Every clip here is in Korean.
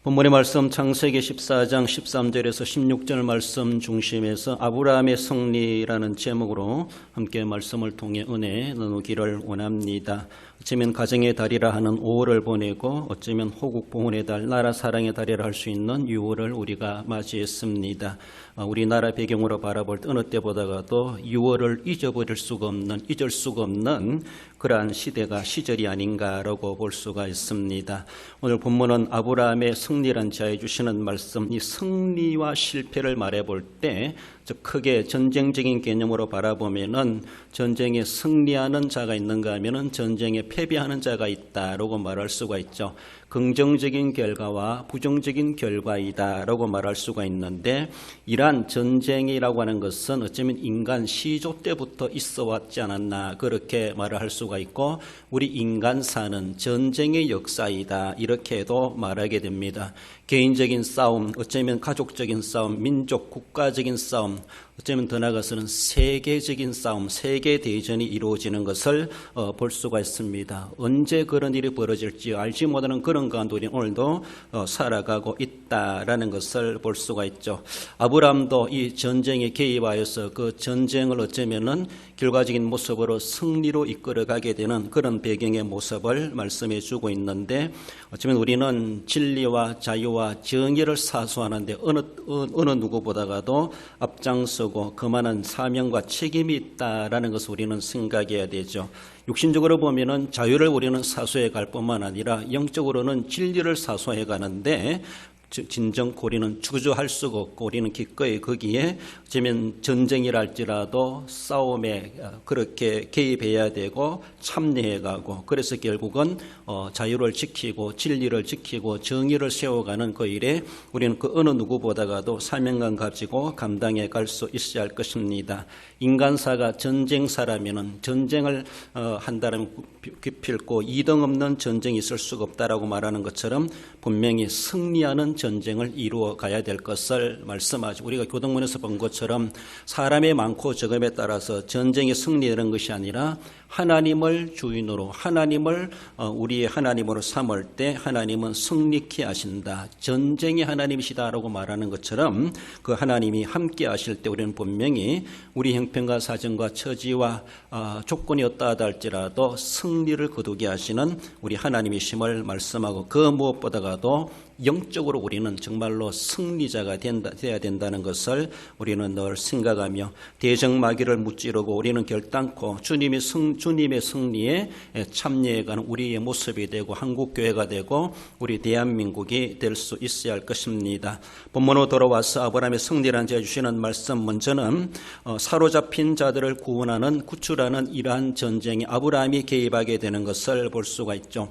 본문의 말씀 창세기 14장 13절에서 16절 말씀 중심에서 아브라함의 승리라는 제목으로 함께 말씀을 통해 은혜 나누기를 원합니다. 어쩌면 가정의 달이라 하는 5월을 보내고 어쩌면 호국 봉헌의 달, 나라 사랑의 달이라 할 수 있는 6월을 우리가 맞이했습니다. 우리나라 배경으로 바라볼 때 어느 때보다도 6월을 잊을 수가 없는 그러한 시절이 아닌가라고 볼 수가 있습니다. 오늘 본문은 아브라함의 승리란 자에 주시는 말씀, 이 승리와 실패를 말해볼 때 크게 전쟁적인 개념으로 바라보면은 전쟁에 승리하는 자가 있는가 하면은 전쟁에 패배하는 자가 있다라고 말할 수가 있죠. 긍정적인 결과와 부정적인 결과이다라고 말할 수가 있는데, 이러한 전쟁이라고 하는 것은 어쩌면 인간 시조 때부터 있어 왔지 않았나 그렇게 말을 할 수가 있고, 우리 인간사는 전쟁의 역사이다 이렇게도 말하게 됩니다. 개인적인 싸움, 어쩌면 가족적인 싸움, 민족, 국가적인 싸움, 어쩌면 더 나아가서는 세계적인 싸움, 세계대전이 이루어지는 것을 볼 수가 있습니다. 언제 그런 일이 벌어질지 알지 못하는 그런 가운데 우리는 오늘도 살아가고 있다라는 것을 볼 수가 있죠. 아브라함도 이 전쟁에 개입하여서 그 전쟁을 어쩌면은 결과적인 모습으로 승리로 이끌어가게 되는 그런 배경의 모습을 말씀해 주고 있는데, 어쩌면 우리는 진리와 자유와 정의를 사수하는데 어느 누구보다도 앞장서고 그만한 사명과 책임이 있다라는 것을 우리는 생각해야 되죠. 육신적으로 보면은 자유를 우리는 사수해 갈 뿐만 아니라 영적으로는 진리를 사수해 가는데, 진정 우리는 주저할 수가 없고 우리는 기꺼이 거기에 어쩌면 전쟁이라 할지라도 싸움에 그렇게 개입해야 되고 참여해 가고, 그래서 결국은 자유를 지키고 진리를 지키고 정의를 세워가는 그 일에 우리는 그 어느 누구보다도 사명감 가지고 감당해 갈 수 있어야 할 것입니다. 인간사가 전쟁사라면은 전쟁을 한다면 기필코 이등 없는 전쟁이 있을 수가 없다라고 말하는 것처럼 분명히 승리하는 전쟁을 이루어 가야 될 것을 말씀하죠. 우리가 교동문에서 본 것처럼 사람의 많고 적음에 따라서 전쟁의 승리라는 것이 아니라 하나님을 주인으로, 하나님을 우리의 하나님으로 삼을 때 하나님은 승리케 하신다. 전쟁이 하나님이시다라고 말하는 것처럼 그 하나님이 함께 하실 때 우리는 분명히 우리 형편과 사정과 처지와 조건이 어떠하다 할지라도 승리를 거두게 하시는 우리 하나님이심을 말씀하고, 그 무엇보다도 영적으로 우리는 정말로 승리자가 되어야 된다는 것을 우리는 늘 생각하며, 대적마귀를 무찌르고 우리는 결단코 주님의 승리에 참여해가는 우리의 모습이 되고 한국교회가 되고 우리 대한민국이 될 수 있어야 할 것입니다. 본문으로 돌아와서 아브라함의 승리라는 자에 주시는 말씀, 먼저는 사로잡힌 자들을 구원하는 구출하는 이러한 전쟁에 아브라함이 개입하게 되는 것을 볼 수가 있죠.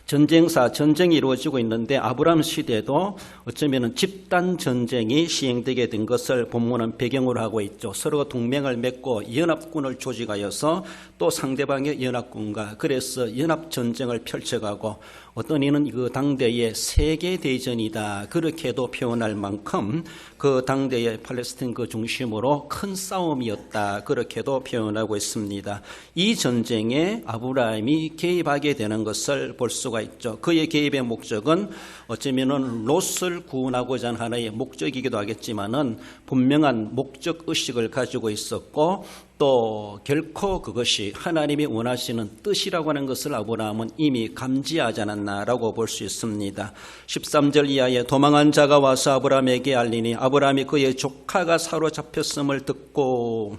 전쟁이 이루어지고 있는데 아브라함 시대도 어쩌면 집단 전쟁이 시행되게 된 것을 본문은 배경으로 하고 있죠. 서로가 동맹을 맺고 연합군을 조직하여서 또 상대방의 연합군과 그래서 연합 전쟁을 펼쳐가고, 어떤 이는 그 당대의 세계대전이다 그렇게도 표현할 만큼 그 당대의 팔레스타인 그 중심으로 큰 싸움이었다 그렇게도 표현하고 있습니다. 이 전쟁에 아브라함이 개입하게 되는 것을 볼 수가 있죠. 그의 개입의 목적은 어쩌면은 롯을 구원하고자 하는 하나의 목적이기도 하겠지만은 분명한 목적 의식을 가지고 있었고, 또 결코 그것이 하나님이 원하시는 뜻이라고 하는 것을 아브라함은 이미 감지하지 않았나라고 볼 수 있습니다. 13절 이하에 도망한 자가 와서 아브라함에게 알리니 아브라함이 그의 조카가 사로잡혔음을 듣고,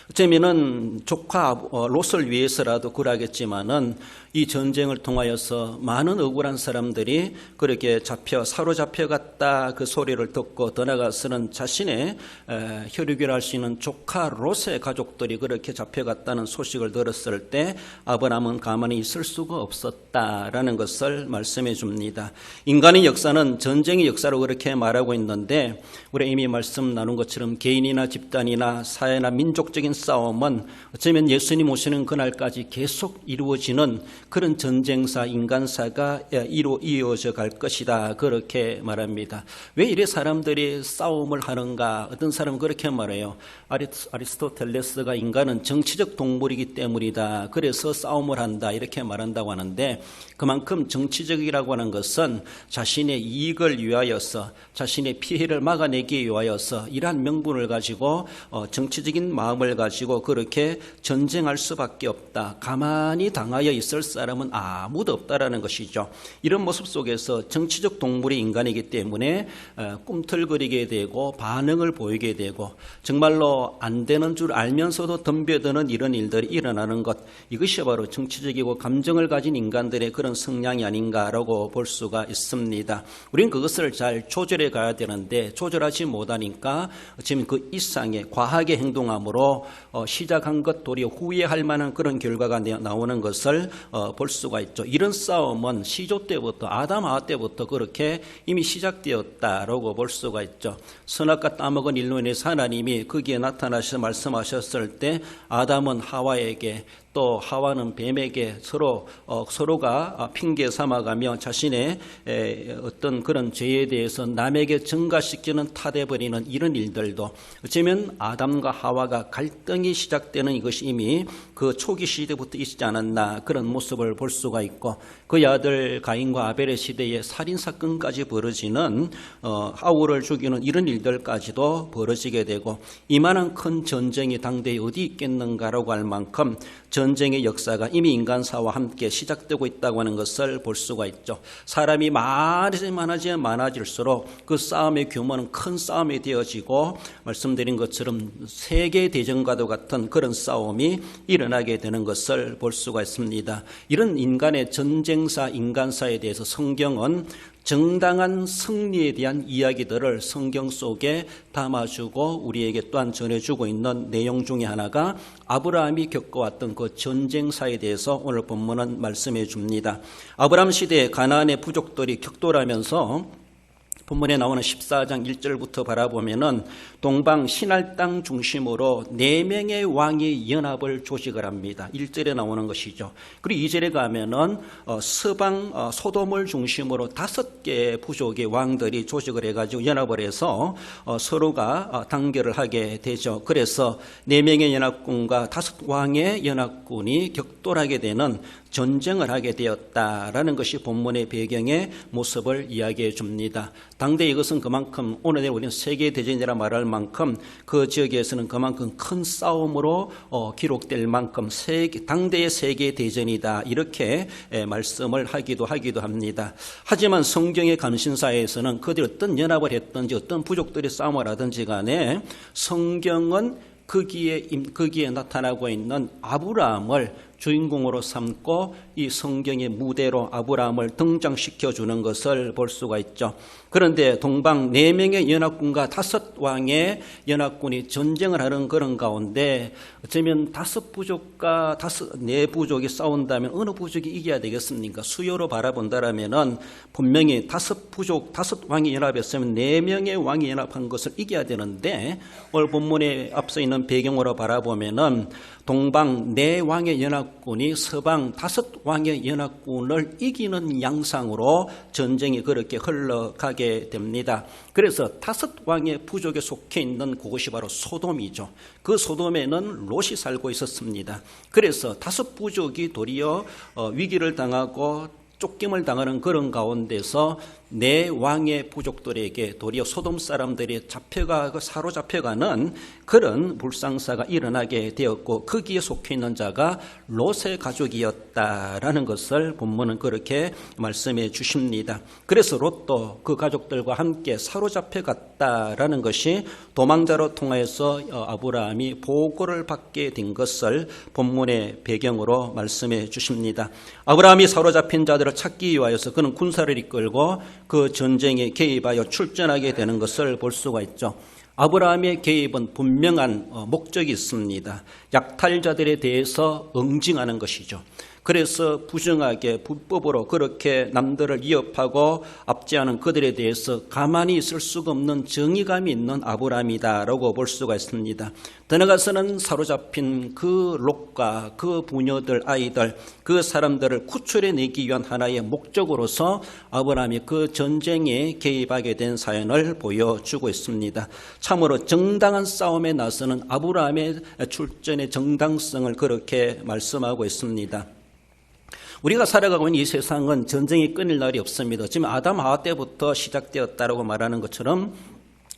어쩌면은 조카 롯을 위해서라도 그러하겠지만은 이 전쟁을 통하여서 많은 억울한 사람들이 그렇게 사로잡혀갔다 그 소리를 듣고, 더 나아가서는 자신의 혈육이라 할 수 있는 조카 롯의 가족들이 그렇게 잡혀갔다는 소식을 들었을 때 아브라함은 가만히 있을 수가 없었다라는 것을 말씀해 줍니다. 인간의 역사는 전쟁의 역사로 그렇게 말하고 있는데, 우리 이미 말씀 나눈 것처럼 개인이나 집단이나 사회나 민족적인 싸움은 어쩌면 예수님 오시는 그날까지 계속 이루어지는 그런 전쟁사, 인간사가 이어져 갈 것이다. 그렇게 말합니다. 왜 이래 사람들이 싸움을 하는가? 어떤 사람은 그렇게 말해요. 아리스토텔레스가 인간은 정치적 동물이기 때문이다. 그래서 싸움을 한다. 이렇게 말한다고 하는데 그만큼 정치적이라고 하는 것은 자신의 이익을 위하여서 자신의 피해를 막아내기 위하여서 이러한 명분을 가지고 정치적인 마음을 가지고 그렇게 전쟁할 수밖에 없다. 가만히 당하여 있을 사람은 아무도 없다라는 것이죠. 이런 모습 속에서 정치적 동물이 인간이기 때문에 꿈틀거리게 되고 반응을 보이게 되고 정말로 안 되는 줄 알면서도 덤벼드는 이런 일들이 일어나는 것, 이것이 바로 정치적이고 감정을 가진 인간들의 그런 성향이 아닌가라고 볼 수가 있습니다. 우리는 그것을 잘 조절해 가야 되는데 조절하지 못하니까 지금 그 이상의 과하게 행동함으로 시작한 것 도리어 후회할 만한 그런 결과가 나오는 것을 볼 수가 있죠. 이런 싸움은 시조 때부터 아담 하와 때부터 그렇게 이미 시작되었다라고 볼 수가 있죠. 선악과 따먹은 일로 인해서 하나님이 거기에 나타나셔서 말씀하셨을 때 아담은 하와에게 또 하와는 뱀에게 서로가 핑계 삼아가며 자신의 어떤 그런 죄에 대해서 남에게 전가시키는 탓해버리는 이런 일들도 어쩌면 아담과 하와가 갈등이 시작되는 이것이 이미 그 초기 시대부터 있지 않았나 그런 모습을 볼 수가 있고 그의 아들 가인과 아벨의 시대에 살인사건까지 벌어지는 아우를 죽이는 이런 일들까지도 벌어지게 되고 이만한 큰 전쟁이 당대에 어디 있겠는가라고 할 만큼 전쟁의 역사가 이미 인간사와 함께 시작되고 있다고 하는 것을 볼 수가 있죠. 사람이 많아질수록 그 싸움의 규모는 큰 싸움이 되어지고 말씀드린 것처럼 세계대전과도 같은 그런 싸움이 일어나게 되는 것을 볼 수가 있습니다. 이런 인간의 전쟁사, 인간사에 대해서 성경은 정당한 승리에 대한 이야기들을 성경 속에 담아주고 우리에게 또한 전해주고 있는 내용 중에 하나가 아브라함이 겪어왔던 그 전쟁사에 대해서 오늘 본문은 말씀해 줍니다. 아브라함 시대에 가나안의 부족들이 격돌하면서 본문에 나오는 14장 1절부터 바라보면은 동방 신할 땅 중심으로 4명의 왕이 연합을 조직을 합니다. 1절에 나오는 것이죠. 그리고 2절에 가면은 서방 소돔을 중심으로 5개의 부족의 왕들이 조직을 해가지고 연합을 해서 서로가 단결을 하게 되죠. 그래서 4명의 연합군과 5왕의 연합군이 격돌하게 되는 전쟁을 하게 되었다라는 것이 본문의 배경의 모습을 이야기해 줍니다. 당대 이것은 그만큼 오늘 우리는 세계대전이라 말할 만큼 그 지역에서는 그만큼 큰 싸움으로 기록될 만큼 당대의 세계대전이다 이렇게 말씀을 하기도 합니다. 하지만 성경의 감신사에서는 그들이 어떤 연합을 했든지 어떤 부족들이 싸움을 하든지 간에 성경은 거기에 나타나고 있는 아브라함을 주인공으로 삼고 이 성경의 무대로 아브라함을 등장시켜주는 것을 볼 수가 있죠. 그런데 동방 4명의 연합군과 5왕의 연합군이 전쟁을 하는 그런 가운데 어쩌면 5부족과 4부족이 싸운다면 어느 부족이 이겨야 되겠습니까? 수요로 바라본다라면은 분명히 5부족, 5왕이 연합했으면 4명의 왕이 연합한 것을 이겨야 되는데 오늘 본문에 앞서 있는 배경으로 바라보면은 동방 4왕의 연합군이 서방 5왕의 연합군을 이기는 양상으로 전쟁이 그렇게 흘러가게 됩니다. 그래서 5왕의 부족에 속해 있는 그곳이 바로 소돔이죠. 그 소돔에는 롯이 살고 있었습니다. 그래서 5부족이 도리어 위기를 당하고 쫓김을 당하는 그런 가운데서 4왕의 부족들에게 도리어 소돔 사람들이 사로잡혀가는 그런 불상사가 일어나게 되었고 거기에 속해 있는 자가 롯의 가족이었다라는 것을 본문은 그렇게 말씀해 주십니다. 그래서 롯도 그 가족들과 함께 사로잡혀갔다라는 것이 도망자로 통해서 아브라함이 보고를 받게 된 것을 본문의 배경으로 말씀해 주십니다. 아브라함이 사로잡힌 자들을 찾기 위하여서 그는 군사를 이끌고 그 전쟁에 개입하여 출전하게 되는 것을 볼 수가 있죠. 아브라함의 개입은 분명한 목적이 있습니다. 약탈자들에 대해서 응징하는 것이죠. 그래서 부정하게 불법으로 그렇게 남들을 위협하고 압제하는 그들에 대해서 가만히 있을 수가 없는 정의감이 있는 아브라함이다라고 볼 수가 있습니다. 더 나아가서는 사로잡힌 그 롯과 그 부녀들, 아이들, 그 사람들을 구출해내기 위한 하나의 목적으로서 아브라함이 그 전쟁에 개입하게 된 사연을 보여주고 있습니다. 참으로 정당한 싸움에 나서는 아브라함의 출전의 정당성을 그렇게 말씀하고 있습니다. 우리가 살아가고 있는 이 세상은 전쟁이 끊일 날이 없습니다. 지금 아담 하와 때부터 시작되었다라고 말하는 것처럼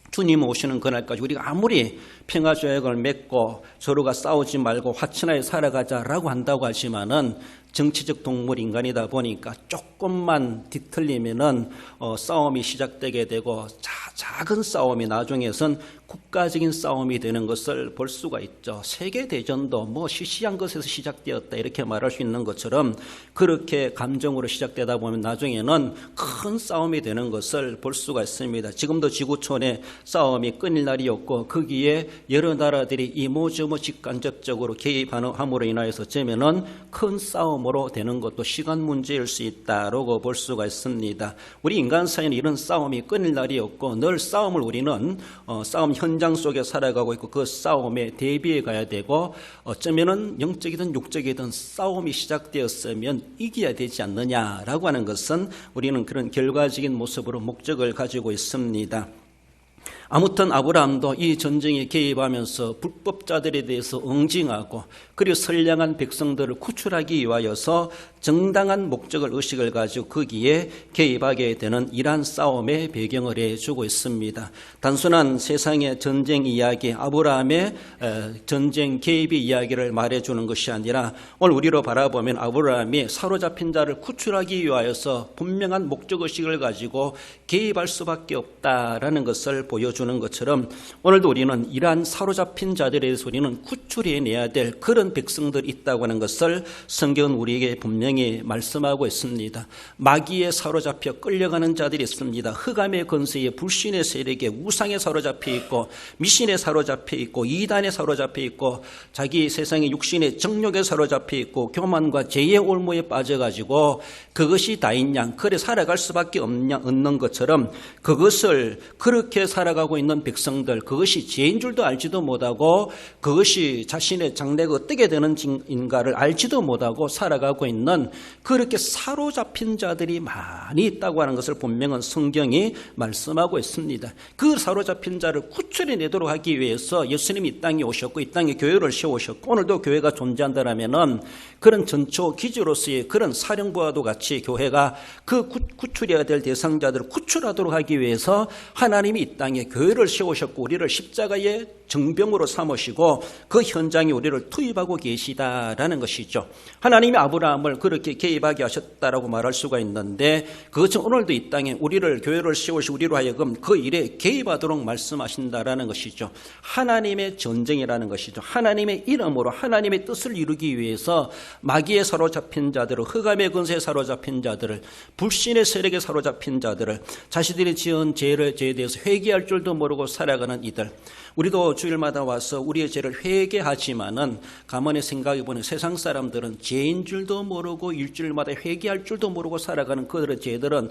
주님 오시는 그날까지 우리가 아무리 평화조약을 맺고 서로가 싸우지 말고 화친하게 살아가자라고 한다고 하지만은 정치적 동물 인간이다 보니까 조금만 뒤틀리면은 싸움이 시작되게 되고 작은 싸움이 나중에선 국가적인 싸움이 되는 것을 볼 수가 있죠. 세계대전도 뭐 시시한 것에서 시작되었다 이렇게 말할 수 있는 것처럼 그렇게 감정으로 시작되다 보면 나중에는 큰 싸움이 되는 것을 볼 수가 있습니다. 지금도 지구촌에 싸움이 끊일 날이 없고 거기에 여러 나라들이 이모저모 직간접적으로 개입함으로 인하여서 재면은 큰 싸움으로 되는 것도 시간 문제일 수 있다라고 볼 수가 있습니다. 우리 인간 사이에는 이런 싸움이 끊일 날이 없고 늘 싸움을 우리는 싸움 현장 속에 살아가고 있고 그 싸움에 대비해 가야 되고 어쩌면은 영적이든 육적이든 싸움이 시작되었으면 이겨야 되지 않느냐라고 하는 것은 우리는 그런 결과적인 모습으로 목적을 가지고 있습니다. 아무튼 아브라함도 이 전쟁에 개입하면서 불법자들에 대해서 응징하고 그리고 선량한 백성들을 구출하기 위하여서 정당한 목적을 의식을 가지고 거기에 개입하게 되는 이러한 싸움의 배경을 해주고 있습니다. 단순한 세상의 전쟁 이야기, 아브라함의 전쟁 개입의 이야기를 말해주는 것이 아니라 오늘 우리로 바라보면 아브라함이 사로잡힌 자를 구출하기 위하여서 분명한 목적의식을 가지고 개입할 수밖에 없다라는 것을 보여주는 것처럼 오늘도 우리는 이러한 사로잡힌 자들에 대해서 우리는 구출해내야 될 그런 백성들이 있다고 하는 것을 성경은 우리에게 분명히 말씀하고 있습니다. 마귀에 사로잡혀 끌려가는 자들이 있습니다. 흑암의 권세에 불신의 세력에 우상에 사로잡혀 있고 미신에 사로잡혀 있고 이단에 사로잡혀 있고 자기 세상의 육신의 정욕에 사로잡혀 있고 교만과 죄의 올무에 빠져가지고 그것이 다인 양 그래 살아갈 수밖에 없는 것처럼 그것을 그렇게 살아가고 있는 백성들 그것이 죄인 줄도 알지도 못하고 그것이 자신의 장래가 어떻게 되는가를 알지도 못하고 살아가고 있는 그렇게 사로잡힌 자들이 많이 있다고 하는 것을 분명한 성경이 말씀하고 있습니다. 그 사로잡힌 자를 구출해내도록 하기 위해서 예수님이 이 땅에 오셨고 이 땅에 교회를 세우셨고 오늘도 교회가 존재한다라면은 그런 전초 기지로서의 그런 사령부와도 같이 교회가 그 구출해야 될 대상자들을 구출하도록 하기 위해서 하나님이 이 땅에 교회를 세우셨고 우리를 십자가의 정병으로 삼으시고 그 현장에 우리를 투입하고 계시다라는 것이죠. 하나님이 아브라함을 그렇게 개입하게 하셨다라고 말할 수가 있는데 그것은 오늘도 이 땅에 우리를 교회를 세우시 우리로 하여금 그 일에 개입하도록 말씀하신다라는 것이죠. 하나님의 전쟁이라는 것이죠. 하나님의 이름으로 하나님의 뜻을 이루기 위해서 마귀에 사로잡힌 자들을 흑암의 근세에 사로잡힌 자들을 불신의 세력에 사로잡힌 자들을 자신들이 지은 죄에 대해서 회개할 줄도 모르고 살아가는 이들 우리도 주일마다 와서 우리의 죄를 회개하지만은 가만히 생각해보니 세상 사람들은 죄인 줄도 모르고 일주일마다 회개할 줄도 모르고 살아가는 그들의 죄들은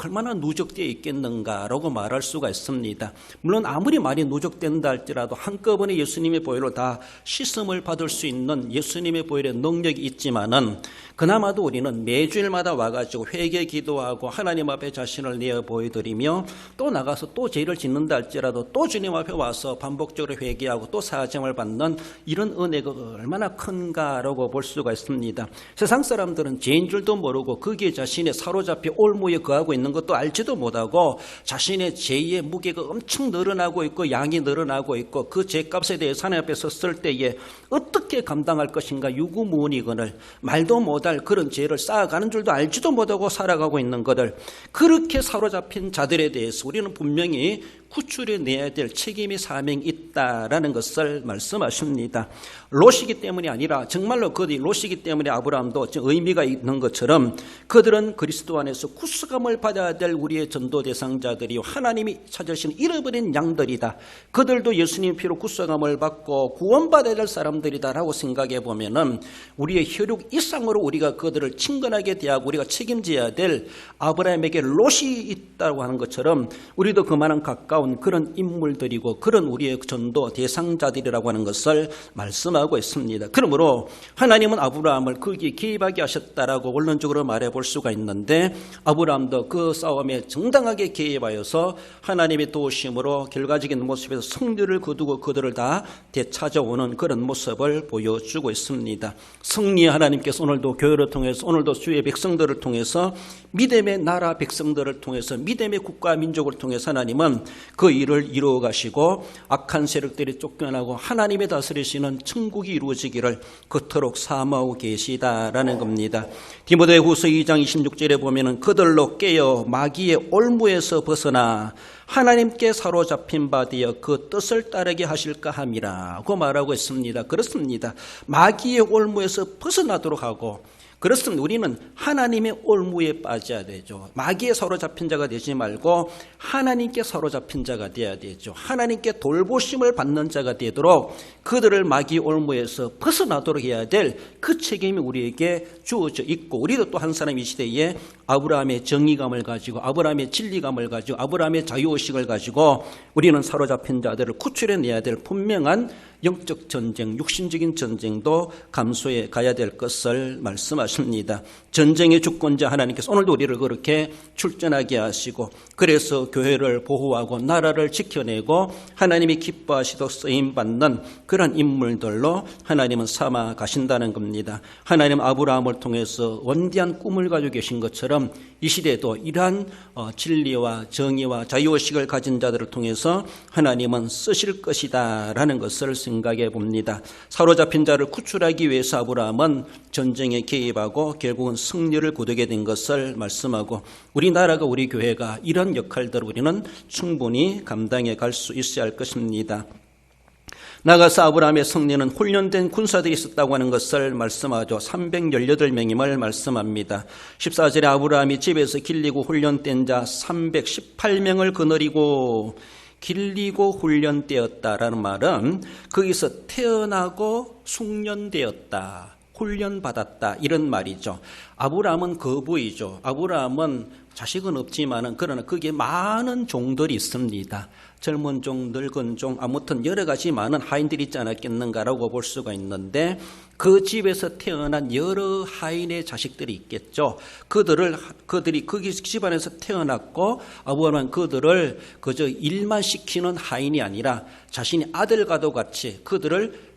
얼마나 누적되어 있겠는가라고 말할 수가 있습니다. 물론 아무리 많이 누적된다 할지라도 한꺼번에 예수님의 보혈로 다 씻음을 받을 수 있는 예수님의 보혈의 능력이 있지만은 그나마도 우리는 매주일마다 와가지고 회개 기도하고 하나님 앞에 자신을 내어 보여드리며 또 나가서 또 죄를 짓는다 할지라도 또 주님 앞에 와서 반복적으로 회개하고 또 사정을 받는 이런 은혜가 얼마나 큰가라고 볼 수가 있습니다. 세상 사람들은 죄인 줄도 모르고 거기에 자신의 사로잡혀 올무에 거하고 있는 것도 알지도 못하고 자신의 죄의 무게가 엄청 늘어나고 있고 양이 늘어나고 있고 그 죄값에 대해서 하나님 앞에 섰을 때에 어떻게 감당할 것인가 유구무원이거늘 말도 못할 그런 죄를 쌓아가는 줄도 알지도 못하고 살아가고 있는 것을 그렇게 사로잡힌 자들에 대해서 우리는 분명히 구출해내야 될 책임의 사명이 있다라는 것을 말씀하십니다. 롯이기 때문이 아니라 정말로 그들이 롯이기 때문에 아브라함도 의미가 있는 것처럼 그들은 그리스도 안에서 구속함을 받아야 될 우리의 전도 대상자들이 하나님이 찾으시는 잃어버린 양들이다. 그들도 예수님 피로 구속함을 받고 구원받아야 될 사람들이다라고 생각해 보면은 우리의 혈육 이상으로 우리가 그들을 친근하게 대하고 우리가 책임져야 될 아브라함에게 롯이 있다고 하는 것처럼 우리도 그만한 가까운 그런 인물들이고 그런 우리의 전도 대상자들이라고 하는 것을 말씀하고 있습니다. 그러므로 하나님은 아브라함을 거기에 개입하게 하셨다라고 원론적으로 말해 볼 수가 있는데 아브라함도 그 싸움에 정당하게 개입하여서 하나님의 도우심으로 결과적인 모습에서 승리를 거두고 그들을 다 되찾아오는 그런 모습을 보여주고 있습니다. 승리의 하나님께서 오늘도 교회를 통해서 오늘도 주의 백성들을 통해서 믿음의 나라 백성들을 통해서 믿음의 국가 민족을 통해서 하나님은 그 일을 이루어 가시고 악한 세력들이 쫓겨나고 하나님의 다스리시는 천국이 이루어지기를 그토록 사모하고 계시다라는 겁니다. 디모데후서 2장 26절에 보면은 그들로 깨어 마귀의 올무에서 벗어나 하나님께 사로잡힌 바 되어 그 뜻을 따르게 하실까 함이라고 말하고 있습니다. 그렇습니다. 마귀의 올무에서 벗어나도록 하고 그렇습니다. 우리는 하나님의 올무에 빠져야 되죠. 마귀에 사로잡힌 자가 되지 말고 하나님께 사로잡힌 자가 되어야 되죠. 하나님께 돌보심을 받는 자가 되도록 그들을 마귀의 올무에서 벗어나도록 해야 될 그 책임이 우리에게 주어져 있고 우리도 또 한 사람 이 시대에 아브라함의 정의감을 가지고 아브라함의 진리감을 가지고 아브라함의 자유의식을 가지고 우리는 사로잡힌 자들을 구출해내야 될 분명한 영적 전쟁, 육신적인 전쟁도 감수해 가야 될 것을 말씀하십니다. 전쟁의 주권자 하나님께서 오늘도 우리를 그렇게 출전하게 하시고 그래서 교회를 보호하고 나라를 지켜내고 하나님이 기뻐하시도록 쓰임받는 그런 인물들로 하나님은 삼아 가신다는 겁니다. 하나님 아브라함을 통해서 원대한 꿈을 가지고 계신 것처럼 이 시대에도 이러한 진리와 정의와 자유의식을 가진 자들을 통해서 하나님은 쓰실 것이다 라는 것을 생각해 봅니다. 사로잡힌 자를 구출하기 위해서 아브라함은 전쟁에 개입하고 결국은 승리를 거두게 된 것을 말씀하고 우리나라가 우리 교회가 이런 역할들을 우리는 충분히 감당해 갈 수 있어야 할 것입니다. 나가서 아브라함의 승리는 훈련된 군사들이 있었다고 하는 것을 말씀하죠. 318명임을 말씀합니다. 14절에 아브라함이 집에서 길리고 훈련된 자 318명을 거느리고 길리고 훈련되었다라는 말은 거기서 태어나고 숙련되었다, 훈련받았다 이런 말이죠. 아브라함은 거부이죠. 아브라함은 자식은 없지만은 그러나 거기에 많은 종들이 있습니다. 젊은 종, 늙은 종, 아무튼 여러 가지 많은 하인들이 있지 않았겠는가라고 볼 수가 있는데 그 집에서 태어난 여러 하인의 자식들이 있겠죠. 그들이 거기 집안에서 태어났고 아브라함은 그들을 그저 일만 시키는 하인이 아니라 자신이 아들과도 같이 그들을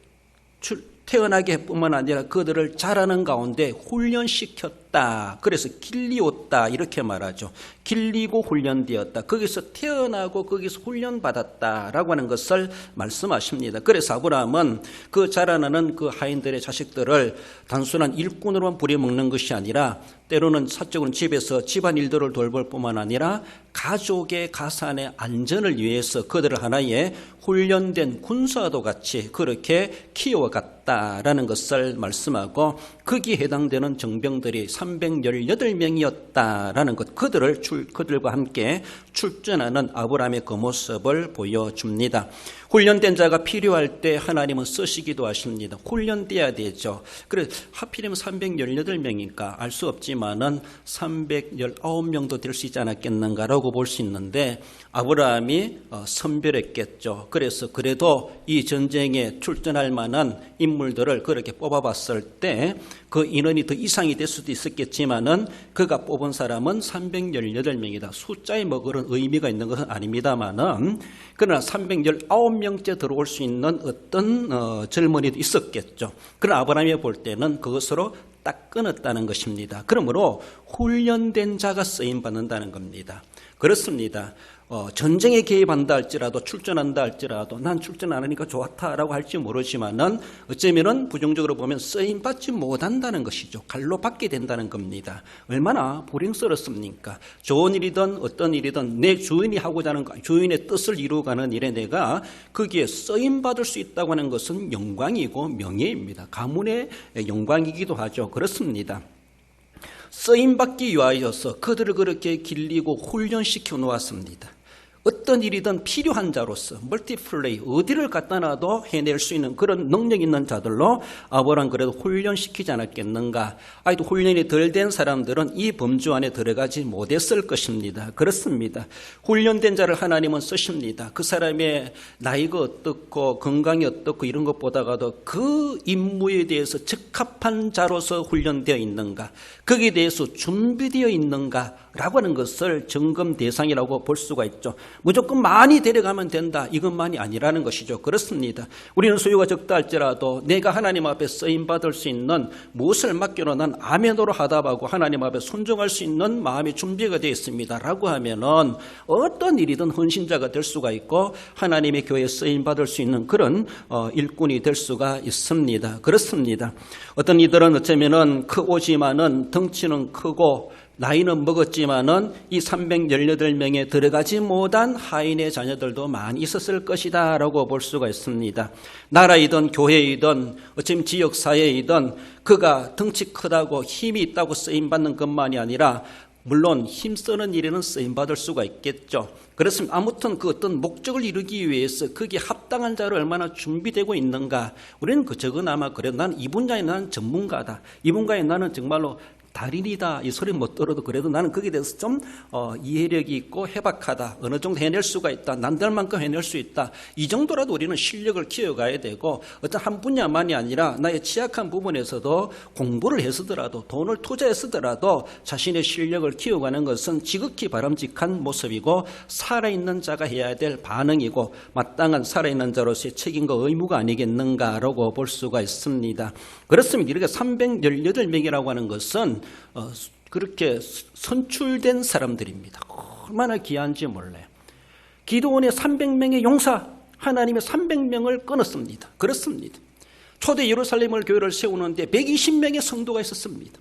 태어나게 뿐만 아니라 그들을 자라는 가운데 훈련시켰다. 그래서 길리었다 이렇게 말하죠. 길리고 훈련되었다. 거기서 태어나고 거기서 훈련받았다라고 하는 것을 말씀하십니다. 그래서 아브라함은 그 자라나는 그 하인들의 자식들을 단순한 일꾼으로만 부려먹는 것이 아니라 때로는 사적으로 집에서 집안 일들을 돌볼 뿐만 아니라 가족의 가산의 안전을 위해서 그들을 하나의 훈련된 군사도 같이 그렇게 키워갔다라는 것을 말씀하고 거기에 해당되는 정병들이 318명이었다라는 것, 그들과 함께 출전하는 아브라함의 그 모습을 보여줍니다. 훈련된 자가 필요할 때 하나님은 쓰시기도 하십니다. 훈련돼야 되죠. 그래서 하필이면 318명이니까 알 수 없지만은 319명도 될 수 있지 않았겠는가라고 볼 수 있는데 아브라함이 선별했겠죠. 그래서 그래도 이 전쟁에 출전할 만한 인물들을 그렇게 뽑아봤을 때 그 인원이 더 이상이 될 수도 있었겠지만은 그가 뽑은 사람은 318명이다. 숫자에 뭐 그런 의미가 있는 것은 아닙니다만은 그러나 319명째 들어올 수 있는 어떤 젊은이도 있었겠죠. 그러나 아브라함이 볼 때는 그것으로 딱 끊었다는 것입니다. 그러므로 훈련된 자가 쓰임 받는다는 겁니다. 그렇습니다. 전쟁에 개입한다 할지라도 출전한다 할지라도 난 출전 안 하니까 좋다라고 할지 모르지만은 어쩌면은 부정적으로 보면 쓰임받지 못한다는 것이죠. 갈로 받게 된다는 겁니다. 얼마나 불행스럽습니까? 좋은 일이든 어떤 일이든 내 주인이 하고자 하는 주인의 뜻을 이루어가는 일에 내가 거기에 쓰임받을 수 있다고 하는 것은 영광이고 명예입니다. 가문의 영광이기도 하죠. 그렇습니다. 쓰임받기 위하여서 그들을 그렇게 길리고 훈련시켜 놓았습니다. 어떤 일이든 필요한 자로서 멀티플레이 어디를 갖다 놔도 해낼 수 있는 그런 능력 있는 자들로 아브라함 그래도 훈련시키지 않았겠는가. 아직도 훈련이 덜 된 사람들은 이 범주 안에 들어가지 못했을 것입니다. 그렇습니다. 훈련된 자를 하나님은 쓰십니다. 그 사람의 나이가 어떻고 건강이 어떻고 이런 것보다가도 그 임무에 대해서 적합한 자로서 훈련되어 있는가, 거기에 대해서 준비되어 있는가 라고 하는 것을 점검 대상이라고 볼 수가 있죠. 무조건 많이 데려가면 된다, 이것만이 아니라는 것이죠. 그렇습니다. 우리는 소유가 적다 할지라도 내가 하나님 앞에 쓰임받을 수 있는 무엇을 맡겨놓는 아멘으로 하답하고 하나님 앞에 순종할 수 있는 마음의 준비가 되어 있습니다 라고 하면은 어떤 일이든 헌신자가 될 수가 있고 하나님의 교회에 쓰임받을 수 있는 그런 일꾼이 될 수가 있습니다. 그렇습니다. 어떤 이들은 어쩌면은 크오지만은 덩치는 크고 나이는 먹었지만은 이 318명에 들어가지 못한 하인의 자녀들도 많이 있었을 것이다 라고 볼 수가 있습니다. 나라이든 교회이든 어쩌면 지역사회이든 그가 덩치 크다고 힘이 있다고 쓰임받는 것만이 아니라 물론 힘쓰는 일에는 쓰임받을 수가 있겠죠. 그렇습니다. 아무튼 그 어떤 목적을 이루기 위해서 거기에 합당한 자로 얼마나 준비되고 있는가. 우리는 적어나마 그래. 난 이 분야에 나는 전문가다. 이 분야에 나는 정말로 달인이다 이 소리 못 들어도 그래도 나는 거기에 대해서 좀 이해력이 있고 해박하다, 어느 정도 해낼 수가 있다, 남들만큼 해낼 수 있다, 이 정도라도 우리는 실력을 키워가야 되고 어떤 한 분야만이 아니라 나의 취약한 부분에서도 공부를 해서더라도 돈을 투자해서더라도 자신의 실력을 키워가는 것은 지극히 바람직한 모습이고 살아있는 자가 해야 될 반응이고 마땅한 살아있는 자로서의 책임과 의무가 아니겠는가라고 볼 수가 있습니다. 그렇습니다. 이렇게 318명이라고 하는 것은 그렇게 선출된 사람들입니다. 얼마나 귀한지 몰라요. 기드온의 300명의 용사, 하나님의 300명을 끊었습니다. 그렇습니다. 초대 예루살렘을 교회를 세우는데 120명의 성도가 있었습니다.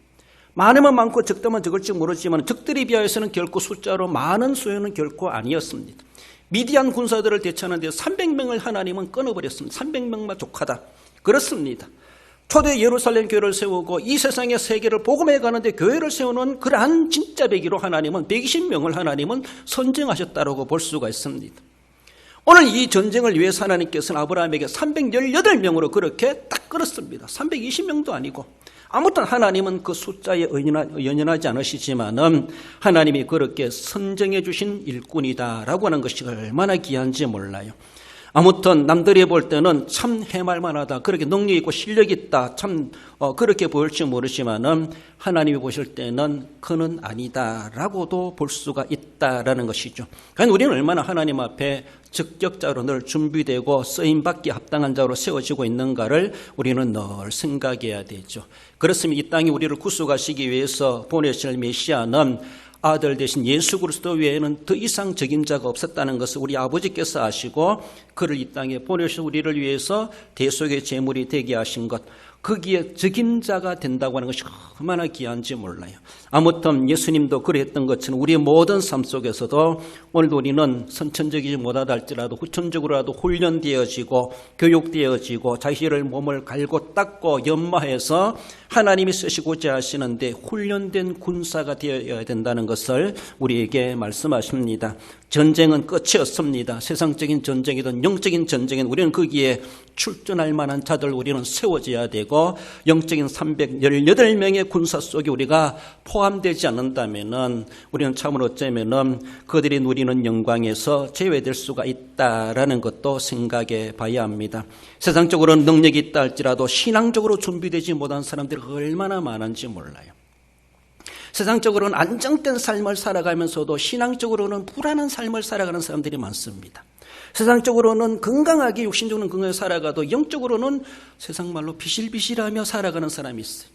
많으면 많고 적다면 적을지 모르지만 적들에 비하여서는 결코 숫자로 많은 수요는 결코 아니었습니다. 미디안 군사들을 대처하는데 300명을 하나님은 끊어버렸습니다. 300명만 족하다. 그렇습니다. 초대 예루살렘 교회를 세우고 이 세상의 세계를 복음해 가는데 교회를 세우는 그러한 진짜 배기로 하나님은 120명을 하나님은 선정하셨다고 볼 수가 있습니다. 오늘 이 전쟁을 위해서 하나님께서는 아브라함에게 318명으로 그렇게 딱 끌었습니다. 320명도 아니고. 아무튼 하나님은 그 숫자에 연연하지 않으시지만은 하나님이 그렇게 선정해 주신 일꾼이다라고 하는 것이 얼마나 귀한지 몰라요. 아무튼 남들이 볼 때는 참 해말만하다, 그렇게 능력 있고 실력 있다, 참 그렇게 보일지 모르지만은 하나님이 보실 때는 그는 아니다라고도 볼 수가 있다라는 것이죠. 그러니까 우리는 얼마나 하나님 앞에 적격자로 늘 준비되고 쓰임받기 합당한 자로 세워지고 있는가를 우리는 늘 생각해야 되죠. 그렇습니다. 이 땅에 우리를 구속하시기 위해서 보내실 메시아는 아들 대신 예수 그리스도 외에는 더 이상 적임자가 없었다는 것을 우리 아버지께서 아시고 그를 이 땅에 보내셔서 우리를 위해서 대속의 제물이 되게 하신 것, 거기에 적임자가 된다고 하는 것이 얼마나 귀한지 몰라요. 아무튼 예수님도 그랬던 것처럼 우리의 모든 삶 속에서도 오늘도 우리는 선천적이지 못하다 할지라도 후천적으로라도 훈련되어지고 교육되어지고 자신의 몸을 갈고 닦고 연마해서 하나님이 쓰시고자 하시는데 훈련된 군사가 되어야 된다는 것을 우리에게 말씀하십니다. 전쟁은 끝이 없습니다. 세상적인 전쟁이든 영적인 전쟁은 우리는 거기에 출전할 만한 자들 우리는 세워져야 되고 영적인 318명의 군사 속에 우리가 포함되지 않는다면은 우리는 참으로 어쩌면은 그들이 누리는 영광에서 제외될 수가 있다라는 것도 생각해 봐야 합니다. 세상적으로는 능력이 있다 할지라도 신앙적으로 준비되지 못한 사람들이 얼마나 많은지 몰라요. 세상적으로는 안정된 삶을 살아가면서도 신앙적으로는 불안한 삶을 살아가는 사람들이 많습니다. 세상적으로는 건강하게 육신적으로는 건강하게 살아가도 영적으로는 세상 말로 비실비실하며 살아가는 사람이 있어요.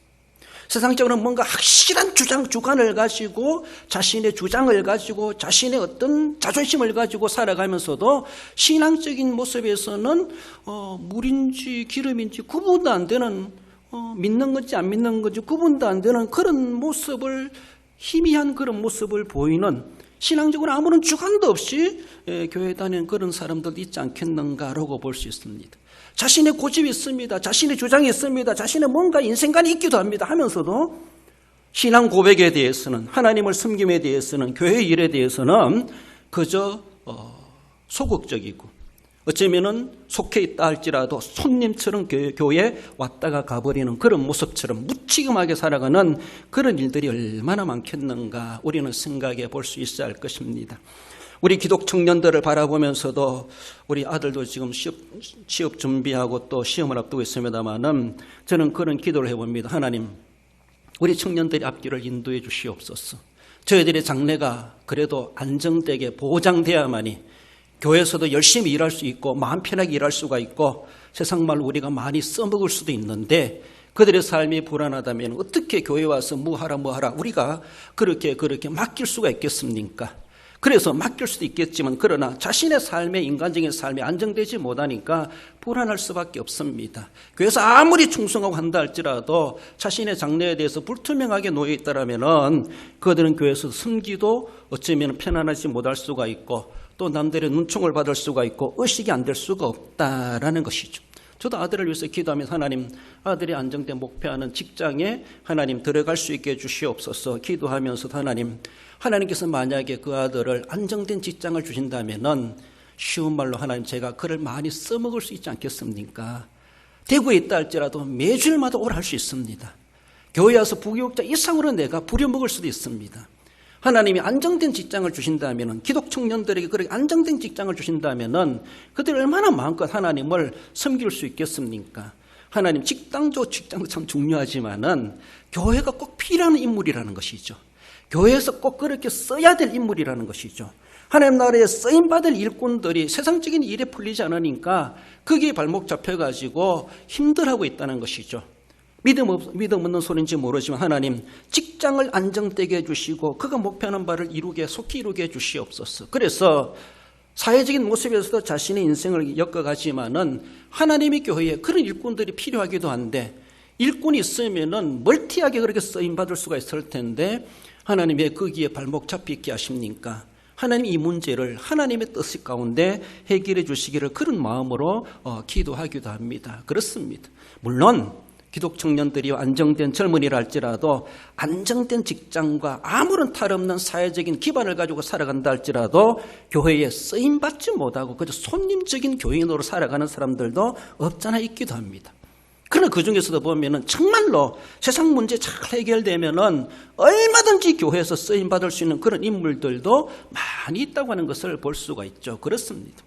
세상적으로 뭔가 확실한 주관을 가지고 자신의 주장을 가지고 자신의 어떤 자존심을 가지고 살아가면서도 신앙적인 모습에서는 물인지 기름인지 구분도 안 되는 믿는 건지 안 믿는 건지 구분도 안 되는 그런 모습을 희미한 그런 모습을 보이는 신앙적으로 아무런 주관도 없이 교회 다니는 그런 사람들도 있지 않겠는가라고 볼 수 있습니다. 자신의 고집이 있습니다. 자신의 주장이 있습니다. 자신의 뭔가 인생관이 있기도 합니다. 하면서도 신앙 고백에 대해서는 하나님을 섬김에 대해서는 교회 일에 대해서는 그저 소극적이고 어쩌면은 속해 있다 할지라도 손님처럼 교회에 왔다가 가버리는 그런 모습처럼 무책임하게 살아가는 그런 일들이 얼마나 많겠는가 우리는 생각해 볼 수 있어야 할 것입니다. 우리 기독 청년들을 바라보면서도 우리 아들도 지금 취업 준비하고 또 시험을 앞두고 있습니다만은 저는 그런 기도를 해봅니다. 하나님, 우리 청년들의 앞길을 인도해 주시옵소서. 저희들의 장래가 그래도 안정되게 보장돼야만이 교회에서도 열심히 일할 수 있고 마음 편하게 일할 수가 있고 세상 말로 우리가 많이 써먹을 수도 있는데 그들의 삶이 불안하다면 어떻게 교회 와서 뭐하라 우리가 그렇게 맡길 수가 있겠습니까? 그래서 맡길 수도 있겠지만 그러나 자신의 삶의 인간적인 삶이 안정되지 못하니까 불안할 수밖에 없습니다. 교회에서 아무리 충성하고 한다 할지라도 자신의 장래에 대해서 불투명하게 놓여 있다라면은 그들은 교회에서 섬기도 어쩌면 편안하지 못할 수가 있고 또 남들의 눈총을 받을 수가 있고 의식이 안 될 수가 없다라는 것이죠. 저도 아들을 위해서 기도하면서 하나님, 아들이 안정된 목표하는 직장에 하나님 들어갈 수 있게 해주시옵소서 기도하면서도 하나님께서 만약에 그 아들을 안정된 직장을 주신다면은 쉬운 말로 하나님 제가 그를 많이 써먹을 수 있지 않겠습니까? 대구에 있다 할지라도 매주일마다 오라 할 수 있습니다. 교회 와서 부교육자 이상으로 내가 부려먹을 수도 있습니다. 하나님이 안정된 직장을 주신다면 기독 청년들에게 그렇게 안정된 직장을 주신다면 그들이 얼마나 마음껏 하나님을 섬길 수 있겠습니까? 하나님 직장도 참 중요하지만은 교회가 꼭 필요한 인물이라는 것이죠. 교회에서 꼭 그렇게 써야 될 인물이라는 것이죠. 하나님 나라에 쓰임받을 일꾼들이 세상적인 일에 풀리지 않으니까 거기에 발목 잡혀가지고 힘들어하고 있다는 것이죠. 믿음 없는 소리인지 모르지만 하나님 직장을 안정되게 해주시고 그가 목표하는 바를 속히 이루게 해주시옵소서. 그래서 사회적인 모습에서도 자신의 인생을 엮어가지만은 하나님의 교회에 그런 일꾼들이 필요하기도 한데 일꾼이 있으면은 멀티하게 그렇게 쓰임받을 수가 있을 텐데 하나님 왜 거기에 발목 잡히게 하십니까? 하나님 이 문제를 하나님의 뜻 가운데 해결해 주시기를 그런 마음으로 기도하기도 합니다. 그렇습니다. 물론 기독 청년들이 안정된 젊은이라 할지라도 안정된 직장과 아무런 탈 없는 사회적인 기반을 가지고 살아간다 할지라도 교회에 쓰임받지 못하고 그저 손님적인 교인으로 살아가는 사람들도 없잖아 있기도 합니다. 그러나 그 중에서도 보면은 정말로 세상 문제 잘 해결되면은 얼마든지 교회에서 쓰임받을 수 있는 그런 인물들도 많이 있다고 하는 것을 볼 수가 있죠. 그렇습니다.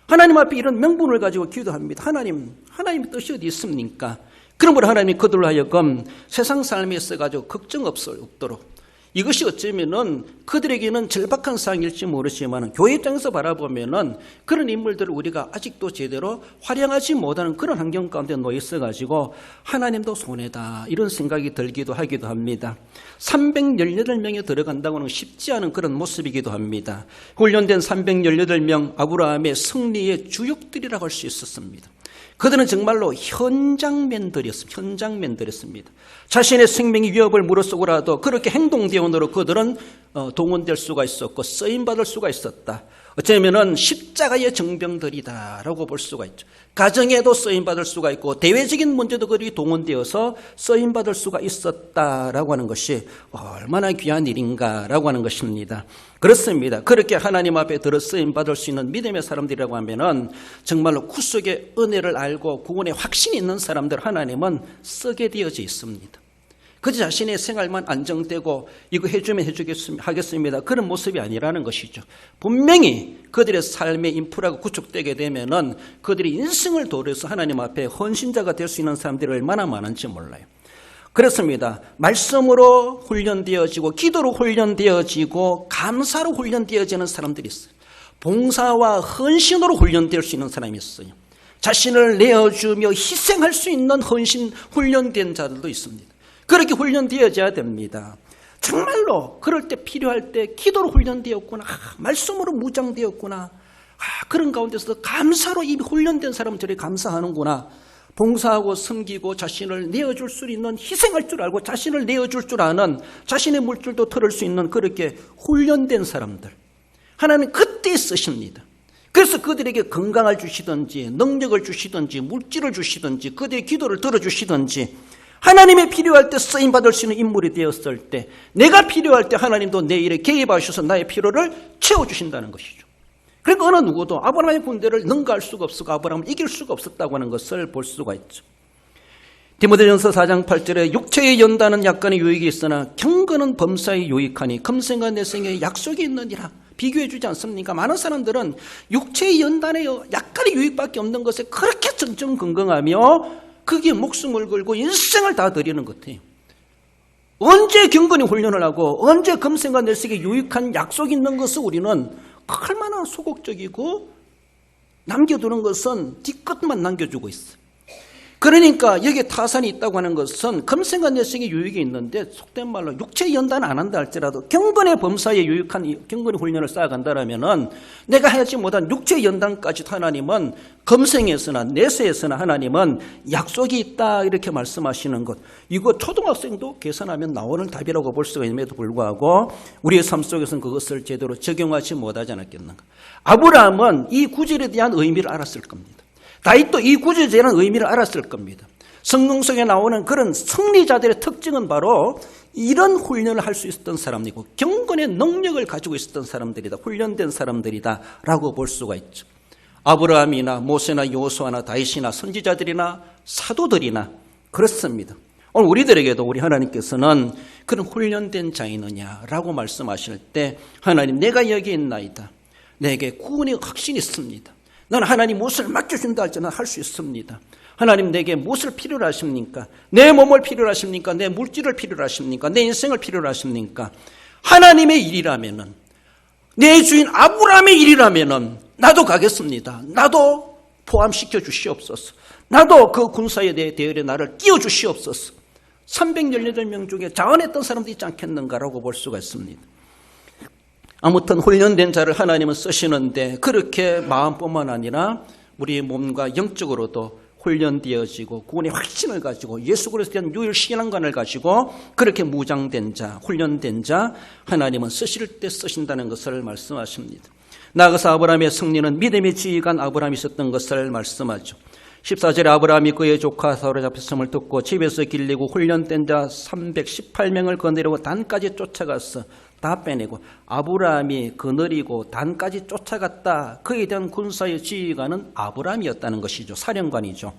하나님 앞에 이런 명분을 가지고 기도합니다. 하나님의 뜻이 어디 있습니까? 그러므로 하나님이 그들로 하여금 세상 삶에 있어가지고 걱정 없도록 이것이 어쩌면은 그들에게는 절박한 상황일지 모르지만 교회 입장에서 바라보면은 그런 인물들을 우리가 아직도 제대로 활용하지 못하는 그런 환경 가운데 놓여 있어가지고 하나님도 손해다 이런 생각이 들기도 하기도 합니다. 318명이 들어간다고 하는 쉽지 않은 그런 모습이기도 합니다. 훈련된 318명 아브라함의 승리의 주역들이라고 할 수 있었습니다. 그들은 정말로 현장맨들이었습니다. 자신의 생명의 위협을 무릅쓰고라도 그렇게 행동대원으로 그들은 동원될 수가 있었고 쓰임받을 수가 있었다. 어쩌면은 십자가의 정병들이다라고 볼 수가 있죠. 가정에도 쓰임받을 수가 있고 대외적인 문제도 그들이 동원되어서 쓰임받을 수가 있었다라고 하는 것이 얼마나 귀한 일인가라고 하는 것입니다. 그렇습니다. 그렇게 하나님 앞에 들어 쓰임받을 수 있는 믿음의 사람들이라고 하면은 정말로 구속의 은혜를 알고 구원의 확신이 있는 사람들 하나님은 쓰게 되어져 있습니다. 그 자신의 생활만 안정되고 이거 해주면 하겠습니다. 그런 모습이 아니라는 것이죠. 분명히 그들의 삶의 인프라가 구축되게 되면은 그들이 인생을 도려서 하나님 앞에 헌신자가 될 수 있는 사람들이 얼마나 많은지 몰라요. 그렇습니다. 말씀으로 훈련되어지고 기도로 훈련되어지고 감사로 훈련되어지는 사람들이 있어요. 봉사와 헌신으로 훈련될 수 있는 사람이 있어요. 자신을 내어주며 희생할 수 있는 헌신 훈련된 자들도 있습니다. 그렇게 훈련되어져야 됩니다. 정말로 그럴 때 필요할 때 기도로 훈련되었구나, 말씀으로 무장되었구나, 그런 가운데서 감사로 이 훈련된 사람들이 감사하는구나, 봉사하고 섬기고 자신을 내어줄 수 있는, 희생할 줄 알고 자신을 내어줄 줄 아는, 자신의 물줄도 털을 수 있는 그렇게 훈련된 사람들, 하나님 그때 쓰십니다. 그래서 그들에게 건강을 주시든지 능력을 주시든지 물질을 주시든지 그들의 기도를 들어주시든지, 하나님의 필요할 때 쓰임받을 수 있는 인물이 되었을 때, 내가 필요할 때 하나님도 내 일에 개입하셔서 나의 필요를 채워주신다는 것이죠. 그러니까 어느 누구도 아브라함의 군대를 능가할 수가 없었고 아브라함을 이길 수가 없었다고 하는 것을 볼 수가 있죠. 디모데전서 4장 8절에 육체의 연단은 약간의 유익이 있으나 경건은 범사에 유익하니 금생과 내생에 약속이 있느니라 비교해 주지 않습니까? 많은 사람들은 육체의 연단에 약간의 유익밖에 없는 것에 그렇게 정정건강하며 거기에 목숨을 걸고 인생을 다 드리는 것 같아요. 언제 경건히 훈련을 하고 언제 금생과 내생에 유익한 약속이 있는 것을 우리는 얼마나 소극적이고 남겨두는 것은 뒤끝만 남겨주고 있어요. 그러니까 여기에 타산이 있다고 하는 것은 금생과 내생에 유익이 있는데, 속된 말로 육체의 연단은 안 한다 할지라도 경건의 범사에 유익한 경건의 훈련을 쌓아간다라면은 내가 하지 못한 육체의 연단까지 하나님은 금생에서나 내세에서나 하나님은 약속이 있다 이렇게 말씀하시는 것, 이거 초등학생도 계산하면 나오는 답이라고 볼 수가 있음에도 불구하고 우리의 삶 속에서는 그것을 제대로 적용하지 못하지 않았겠는가. 아브라함은 이 구절에 대한 의미를 알았을 겁니다. 다윗도 이 구절에 대한 의미를 알았을 겁니다. 성경 속에 나오는 그런 승리자들의 특징은 바로 이런 훈련을 할 수 있었던 사람이고 경건의 능력을 가지고 있었던 사람들이다, 훈련된 사람들이다 라고 볼 수가 있죠. 아브라함이나 모세나 여호수아나 다윗이나 선지자들이나 사도들이나 그렇습니다. 오늘 우리들에게도 우리 하나님께서는 그런 훈련된 자이느냐라고 말씀하실 때, 하나님 내가 여기 있나이다, 내게 구원의 확신이 있습니다, 나는 하나님 무엇을 맡겨준다 할지 난 할 수 있습니다, 하나님 내게 무엇을 필요로 하십니까? 내 몸을 필요로 하십니까? 내 물질을 필요로 하십니까? 내 인생을 필요로 하십니까? 하나님의 일이라면은, 내 주인 아브라함의 일이라면은 나도 가겠습니다. 나도 포함시켜 주시옵소서. 나도 그 군사의 대열에 나를 끼워 주시옵소서. 318명 중에 자원했던 사람도 있지 않겠는가라고 볼 수가 있습니다. 아무튼 훈련된 자를 하나님은 쓰시는데, 그렇게 마음뿐만 아니라 우리의 몸과 영적으로도 훈련되어지고 구원의 확신을 가지고 예수 그리스도에 대한 유일 신앙관을 가지고 그렇게 무장된 자, 훈련된 자 하나님은 쓰실 때 쓰신다는 것을 말씀하십니다. 나아가서 아브라함의 승리는 믿음의 지휘관 아브라함이 있었던 것을 말씀하죠. 14절에 아브라함이 그의 조카 사로잡혔음을 듣고 집에서 길리고 훈련된 자 318명을 거느리고 단까지 쫓아갔어. 다 빼내고 아브라함이 거느리고 단까지 쫓아갔다. 그에 대한 군사의 지휘관은 아브라함이었다는 것이죠. 사령관이죠.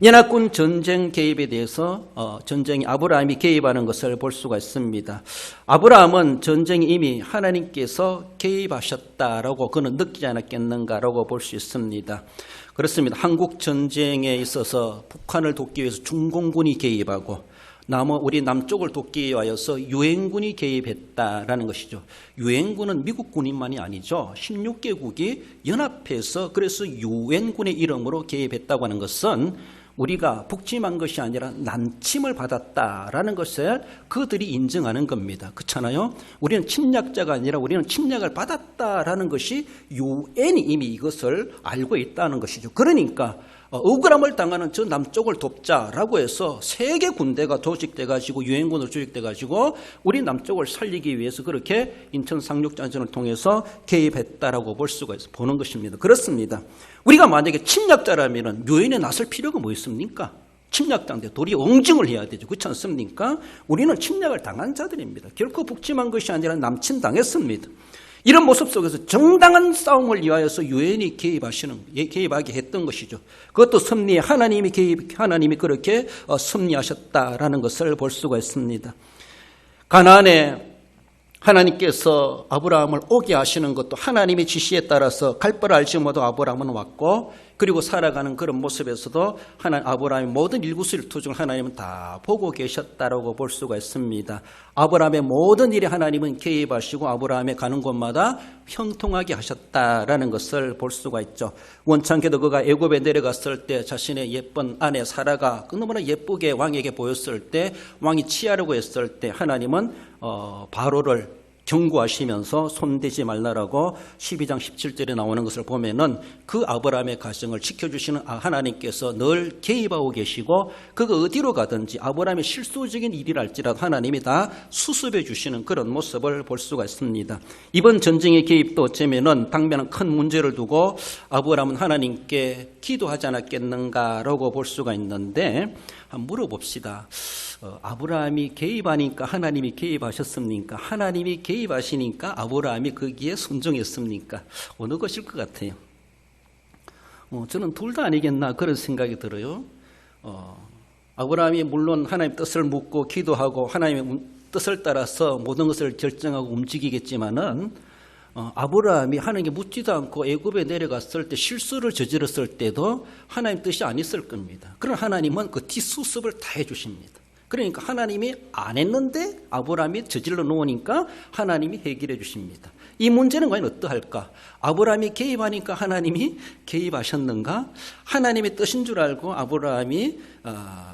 연합군 전쟁 개입에 대해서 전쟁이 아브라함이 개입하는 것을 볼 수가 있습니다. 아브라함은 전쟁이 이미 하나님께서 개입하셨다라고 그는 느끼지 않았겠는가라고 볼 수 있습니다. 그렇습니다. 한국 전쟁에 있어서 북한을 돕기 위해서 중공군이 개입하고 우리 남쪽을 돕기 위하여서 유엔군이 개입했다라는 것이죠. 유엔군은 미국 군인만이 아니죠. 16개국이 연합해서 그래서 유엔군의 이름으로 개입했다고 하는 것은 우리가 북침한 것이 아니라 남침을 받았다라는 것을 그들이 인정하는 겁니다. 그렇잖아요. 우리는 침략자가 아니라 우리는 침략을 받았다라는 것이 유엔이 이미 이것을 알고 있다는 것이죠. 그러니까 억울함을 당하는 저 남쪽을 돕자라고 해서 세계 군대가 조직돼가지고 유엔군으로 조직돼가지고 우리 남쪽을 살리기 위해서 그렇게 인천 상륙작전을 통해서 개입했다라고 볼 수가 있어 보는 것입니다. 그렇습니다. 우리가 만약에 침략자라면 유엔에 나설 필요가 뭐 있습니까? 침략자인데 도리 응징을 해야 되죠. 그렇지 않습니까? 우리는 침략을 당한 자들입니다. 결코 북침한 것이 아니라 남침당했습니다. 이런 모습 속에서 정당한 싸움을 위하여서 유엔이 개입하게 했던 것이죠. 그것도 승리에 하나님이 그렇게 승리하셨다라는 것을 볼 수가 있습니다. 가나안에 하나님께서 아브라함을 오게 하시는 것도 하나님의 지시에 따라서 갈 바를 알지 못하고 아브라함은 왔고 그리고 살아가는 그런 모습에서도 하나님 아브라함의 모든 일구수일투족을 하나님은 다 보고 계셨다라고 볼 수가 있습니다. 아브라함의 모든 일에 하나님은 개입하시고 아브라함의 가는 곳마다 형통하게 하셨다라는 것을 볼 수가 있죠. 원창게도 그가 애굽에 내려갔을 때 자신의 예쁜 아내 사라가 너무나 예쁘게 왕에게 보였을 때 왕이 취하려고 했을 때 하나님은 바로를 경고하시면서 손대지 말라라고 12장 17절에 나오는 것을 보면은 그 아브라함의 가정을 지켜주시는 하나님께서 늘 개입하고 계시고 그가 어디로 가든지 아브라함의 실수적인 일이랄지라도 하나님이 다 수습해 주시는 그런 모습을 볼 수가 있습니다. 이번 전쟁의 개입도 어쩌면은 당면한 큰 문제를 두고 아브라함은 하나님께 기도하지 않았겠는가라고 볼 수가 있는데 한번 물어봅시다. 아브라함이 개입하니까 하나님이 개입하셨습니까? 하나님이 개입하시니까 아브라함이 거기에 순종했습니까? 어느 것일 것 같아요? 저는 둘 다 아니겠나 그런 생각이 들어요. 아브라함이 물론 하나님 뜻을 묻고 기도하고 하나님의 뜻을 따라서 모든 것을 결정하고 움직이겠지만은 아브라함이 하나님께 묻지도 않고 애굽에 내려갔을 때 실수를 저질렀을 때도 하나님 뜻이 아니었을 겁니다. 그러나 하나님은 그 뒷수습을 다 해주십니다. 그러니까 하나님이 안 했는데 아브라함이 저질러 놓으니까 하나님이 해결해 주십니다. 이 문제는 과연 어떠할까? 아브라함이 개입하니까 하나님이 개입하셨는가? 하나님의 뜻인 줄 알고 아브라함이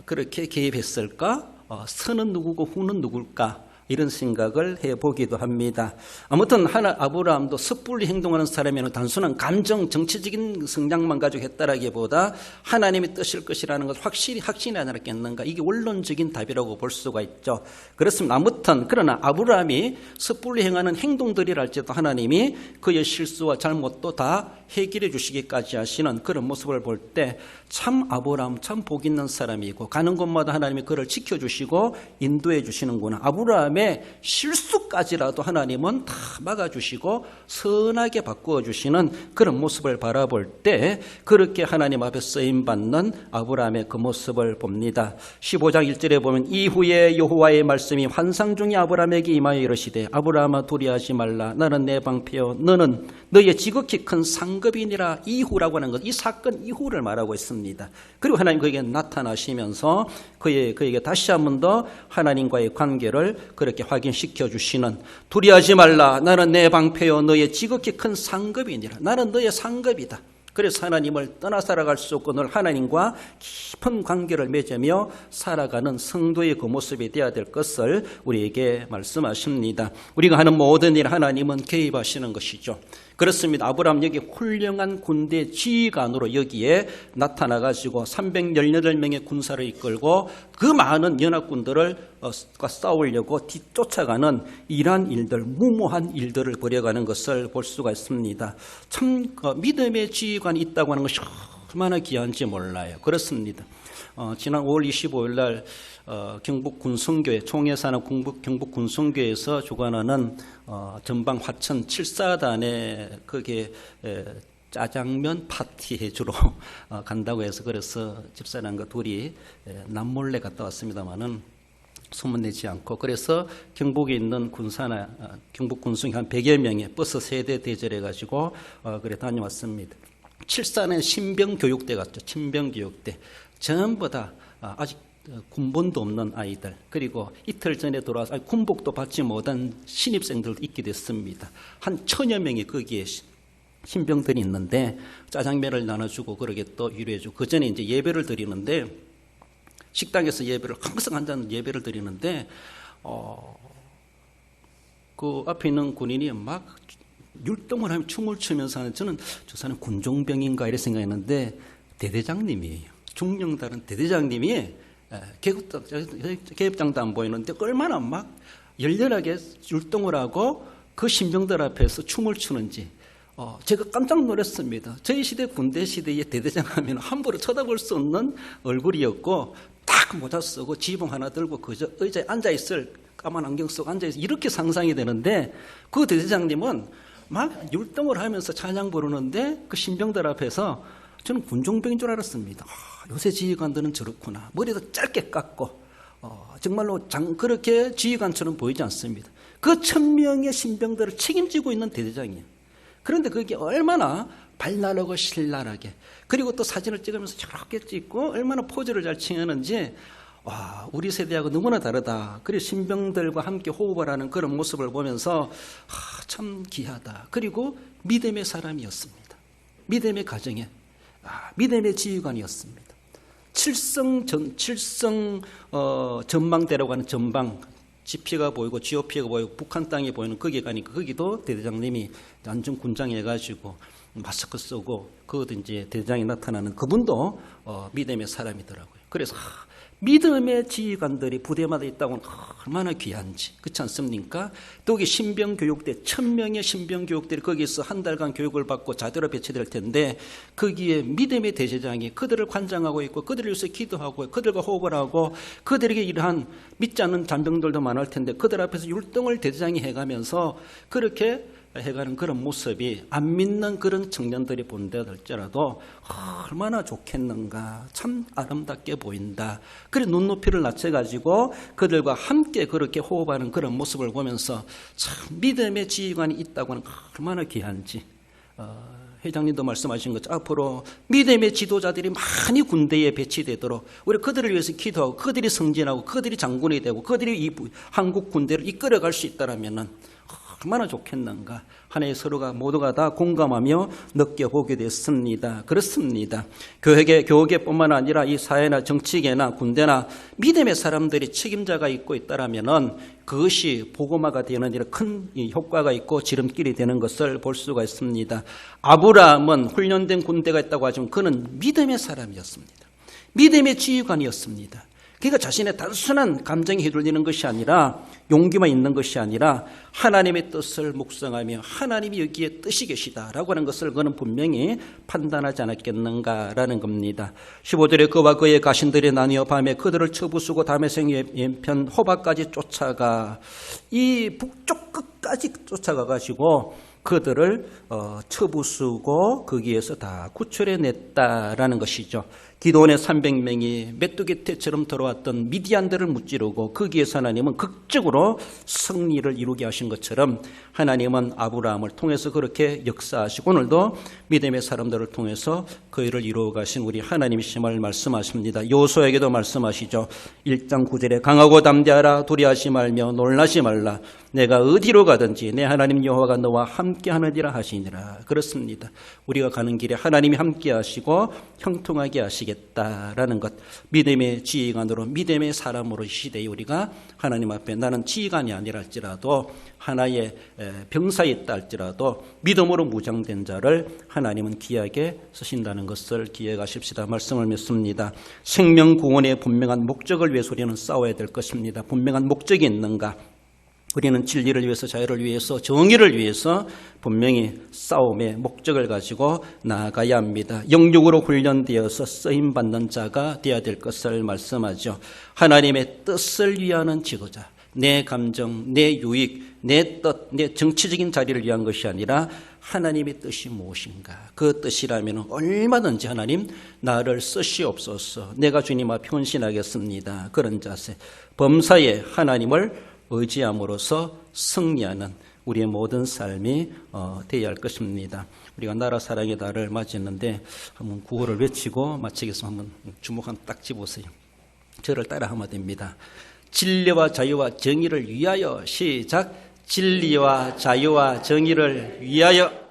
그렇게 개입했을까? 선은 누구고 후는 누굴까? 이런 생각을 해보기도 합니다. 아무튼 아브라함도 섣불리 행동하는 사람이면 단순한 감정, 정치적인 성장만 가지고 했다라기보다 하나님의 뜻일 것이라는 것을 확실히 확신하지 않았겠는가? 이게 원론적인 답이라고 볼 수가 있죠. 그렇습니다. 아무튼 그러나 아브라함이 섣불리 행하는 행동들이랄지도 하나님이 그의 실수와 잘못도 다 해결해 주시기까지 하시는 그런 모습을 볼 때 참 아브라함 참 복 있는 사람이고 가는 곳마다 하나님이 그를 지켜주시고 인도해 주시는구나. 아브라함의 실수까지라도 하나님은 다 막아주시고 선하게 바꾸어 주시는 그런 모습을 바라볼 때 그렇게 하나님 앞에 쓰임받는 아브라함의 그 모습을 봅니다. 15장 1절에 보면 이후에 여호와의 말씀이 환상 중에 아브라함에게 임하여 이르시되 아브라함아 두려워하지 말라. 나는 내 방패요 너는 너의 지극히 큰 상급이니라. 이후라고 하는 것, 이 사건 이후를 말하고 있습니다. 그리고 하나님 그에게 나타나시면서 그에게 다시 한 번 더 하나님과의 관계를 그렇게 확인시켜 주시는, 두려워하지 말라. 나는 내 방패요 너의 지극히 큰 상급이니라. 나는 너의 상급이다. 그래서 하나님을 떠나 살아갈 수 없고 늘 하나님과 깊은 관계를 맺으며 살아가는 성도의 그 모습이 되어야 될 것을 우리에게 말씀하십니다. 우리가 하는 모든 일 하나님은 개입하시는 것이죠. 그렇습니다. 아브라함 여기 훌륭한 군대 지휘관으로 여기에 나타나가지고 318명의 군사를 이끌고 그 많은 연합군들을 싸우려고 뒤쫓아가는 이러한 일들, 무모한 일들을 벌여가는 것을 볼 수가 있습니다. 참 믿음의 지휘관이 있다고 하는 것이 얼마나 귀한지 몰라요. 그렇습니다. 지난 5월 25일 날 경북 군성교회 총회사는 경북 군성교회에서 주관하는 전방 화천 7사단에 그게 짜장면 파티 해주러 간다고 해서 그래서 집사람과 둘이 남몰래 갔다 왔습니다만은 소문내지 않고, 그래서 경북에 있는 군사나 경북 군성이 한 100여 명의 버스 세대 대절해가지고 그래 다녀왔습니다. 7사는 신병교육대 같죠. 신병교육대. 전부 다 아직 군번도 없는 아이들, 그리고 이틀 전에 돌아와서 군복도 받지 못한 신입생들도 있게 됐습니다. 한 1000여 명이 거기에 신병들이 있는데 짜장면을 나눠주고 그러게 또 위로해주고, 그 전에 이제 예배를 드리는데 식당에서 예배를 항상 앉아서 예배를 드리는데 그 앞에 있는 군인이 막 율동을 하며 춤을 추면서 하는, 저는 저 사람 군종병인가 이렇게 생각했는데 대대장님이에요. 중령다른 대대장님이 계급장도 안 보이는데 얼마나 막 열렬하게 율동을 하고 그 신병들 앞에서 춤을 추는지 제가 깜짝 놀랐습니다. 저희 시대 군대 시대의 대대장 하면 함부로 쳐다볼 수 없는 얼굴이었고 딱 모자 쓰고 지붕 하나 들고 그저 의자에 앉아있을, 까만 안경 쓰고 앉아있을, 이렇게 상상이 되는데 그 대대장님은 막 율동을 하면서 찬양 부르는데 그 신병들 앞에서 저는 군종병인 줄 알았습니다. 요새 지휘관들은 저렇구나. 머리도 짧게 깎고 정말로 그렇게 지휘관처럼 보이지 않습니다. 그 1000명의 신병들을 책임지고 있는 대대장이에요. 그런데 그게 얼마나 발랄하고 신랄하게, 그리고 또 사진을 찍으면서 저렇게 찍고 얼마나 포즈를 잘 취하는지, 와, 우리 세대하고 너무나 다르다. 그리고 신병들과 함께 호흡을 하는 그런 모습을 보면서 참 귀하다. 그리고 믿음의 사람이었습니다. 믿음의 가정에, 믿음의 지휘관이었습니다. 칠성 전망대라고 하는 전방, 지피가 보이고 GOP가 보이고 북한 땅이 보이는 거기에 가니까 거기도 대대장님이 완전 군장해가지고 마스크 쓰고 그것도 이제 대대장이 나타나는 그분도 믿음의 사람이더라고요. 그래서 믿음의 지휘관들이 부대마다 있다고는 얼마나 귀한지, 그렇지 않습니까? 또 여기 신병교육대 1000명의 신병교육들이 거기서 한 달간 교육을 받고 자대로 배치될 텐데 거기에 믿음의 대제장이 그들을 관장하고 있고 그들을 위해서 기도하고 그들과 호흡을 하고 그들에게 이러한 믿지 않는 잔병들도 많을 텐데 그들 앞에서 율동을 대제장이 해가면서 그렇게 해가는 그런 모습이 안 믿는 그런 청년들이 본다 할지라도 얼마나 좋겠는가, 참 아름답게 보인다. 그래 눈높이를 낮춰가지고 그들과 함께 그렇게 호흡하는 그런 모습을 보면서 참 믿음의 지휘관이 있다고는 얼마나 귀한지. 회장님도 말씀하신 것처럼 앞으로 믿음의 지도자들이 많이 군대에 배치되도록 우리 그들을 위해서 기도하고 그들이 승진하고 그들이 장군이 되고 그들이 이 한국 군대를 이끌어갈 수 있다라면은 얼마나 좋겠는가. 하나의 서로가 모두가 다 공감하며 느껴보게 됐습니다. 그렇습니다. 교육계뿐만 아니라 이 사회나 정치계나 군대나 믿음의 사람들이 책임자가 있고 있다라면은 그것이 복음화가 되는 일에 큰 효과가 있고 지름길이 되는 것을 볼 수가 있습니다. 아브라함은 훈련된 군대가 있다고 하지만 그는 믿음의 사람이었습니다. 믿음의 지휘관이었습니다. 그러니까 자신의 단순한 감정에 휘둘리는 것이 아니라 용기만 있는 것이 아니라 하나님의 뜻을 묵상하며 하나님이 여기에 뜻이 계시다라고 하는 것을 그는 분명히 판단하지 않았겠는가라는 겁니다. 15절에 그와 그의 가신들이 나뉘어 밤에 그들을 쳐부수고 다메섹 왼편 호바까지 쫓아가 이 북쪽 끝까지 쫓아가가지고 그들을 쳐부수고 거기에서 다 구출해냈다라는 것이죠. 기드온의 300명이 메뚜기 떼처럼 들어왔던 미디안들을 무찌르고 거기에서 하나님은 극적으로 승리를 이루게 하신 것처럼 하나님은 아브라함을 통해서 그렇게 역사하시고 오늘도 믿음의 사람들을 통해서 그 일을 이루어 가신 우리 하나님이심을 말씀하십니다. 요수에게도 말씀하시죠. 1장 9절에 강하고 담대하라, 두려워하지 말며 놀라지 말라. 내가 어디로 가든지 내 하나님 여호와가 너와 함께 하느니라 하시니라. 그렇습니다. 우리가 가는 길에 하나님이 함께 하시고 형통하게 하시겠다라는 것, 믿음의 지휘관으로 믿음의 사람으로 이 시대에 우리가 하나님 앞에 나는 지휘관이 아니라 할지라도 하나의 병사에 있다 할지라도 믿음으로 무장된 자를 하나님은 귀하게 쓰신다는 것을 기억하십시다. 말씀을 맺습니다. 생명 구원의 분명한 목적을 위해서 우리는 싸워야 될 것입니다. 분명한 목적이 있는가? 우리는 진리를 위해서, 자유를 위해서, 정의를 위해서 분명히 싸움의 목적을 가지고 나아가야 합니다. 영육으로 훈련되어서 쓰임받는 자가 되어야 될 것을 말씀하죠. 하나님의 뜻을 위하는 지도자, 내 감정, 내 유익, 내 뜻, 내 정치적인 자리를 위한 것이 아니라 하나님의 뜻이 무엇인가? 그 뜻이라면 얼마든지 하나님 나를 쓰시옵소서. 내가 주님 앞에 헌신하겠습니다. 그런 자세, 범사에 하나님을 의지함으로써 승리하는 우리의 모든 삶이 되어야 할 것입니다. 우리가 나라 사랑의 달을 맞이했는데 한번 구호를 외치고 마치겠습니다. 한번 주목 한번 딱 집으세요. 저를 따라하면 됩니다. 진리와 자유와 정의를 위하여. 시작. 진리와 자유와 정의를 위하여.